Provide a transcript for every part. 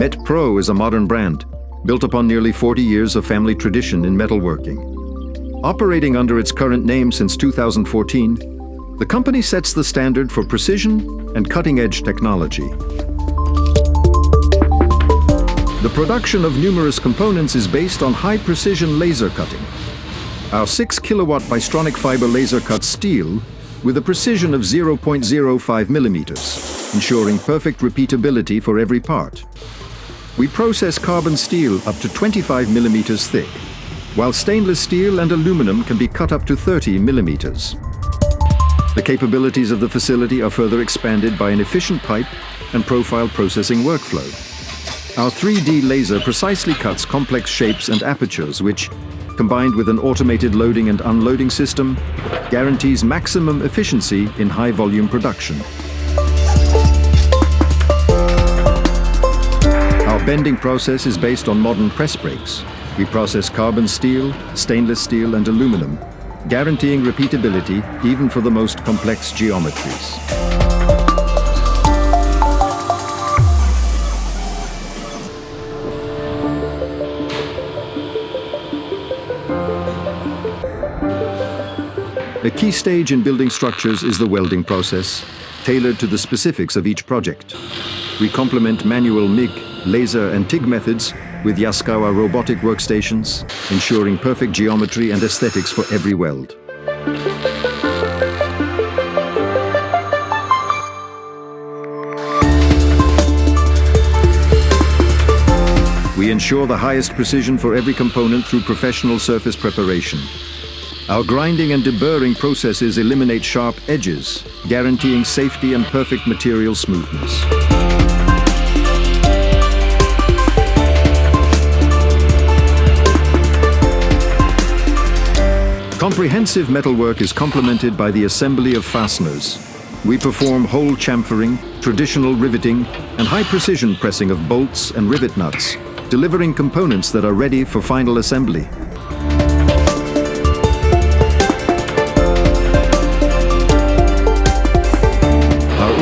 MET-PRO is a modern brand, built upon nearly 40 years of family tradition in metalworking. Operating under its current name since 2014, the company sets the standard for precision and cutting-edge technology. The production of numerous components is based on high-precision laser cutting. Our 6-kilowatt Bystronic fiber laser cuts steel with a precision of 0.05 millimeters, ensuring perfect repeatability for every part. We process carbon steel up to 25 millimeters thick, while stainless steel and aluminum can be cut up to 30 millimeters. The capabilities of the facility are further expanded by an efficient pipe and profile processing workflow. Our 3D laser precisely cuts complex shapes and apertures, which, combined with an automated loading and unloading system, guarantees maximum efficiency in high-volume production. Our bending process is based on modern press brakes. We process carbon steel, stainless steel, and aluminum, guaranteeing repeatability even for the most complex geometries. A key stage in building structures is the welding process, tailored to the specifics of each project. We complement manual MIG, laser, and TIG methods with Yaskawa robotic workstations, ensuring perfect geometry and aesthetics for every weld. We ensure the highest precision for every component through professional surface preparation. Our grinding and deburring processes eliminate sharp edges, guaranteeing safety and perfect material smoothness. Comprehensive metalwork is complemented by the assembly of fasteners. We perform hole chamfering, traditional riveting, and high-precision pressing of bolts and rivet nuts, delivering components that are ready for final assembly.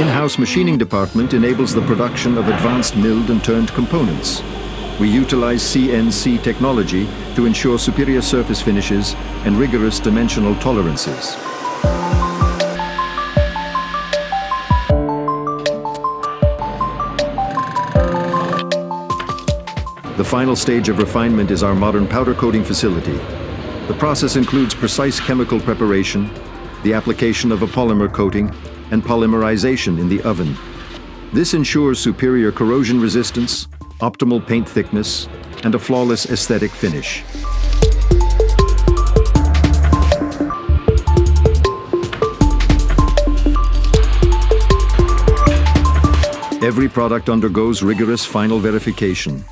In-house machining department enables the production of advanced milled and turned components. We utilize CNC technology to ensure superior surface finishes and rigorous dimensional tolerances. The final stage of refinement is our modern powder coating facility. The process includes precise chemical preparation, the application of a polymer coating, and polymerization in the oven. This ensures superior corrosion resistance, optimal paint thickness, and a flawless aesthetic finish. Every product undergoes rigorous final verification.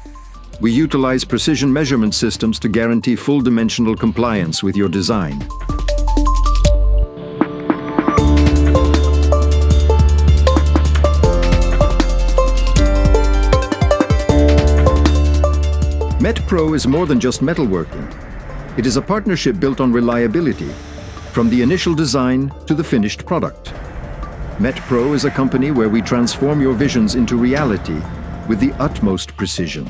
We utilize precision measurement systems to guarantee full dimensional compliance with your design. MET-PRO is more than just metalworking. It is a partnership built on reliability, from the initial design to the finished product. MET-PRO is a company where we transform your visions into reality with the utmost precision.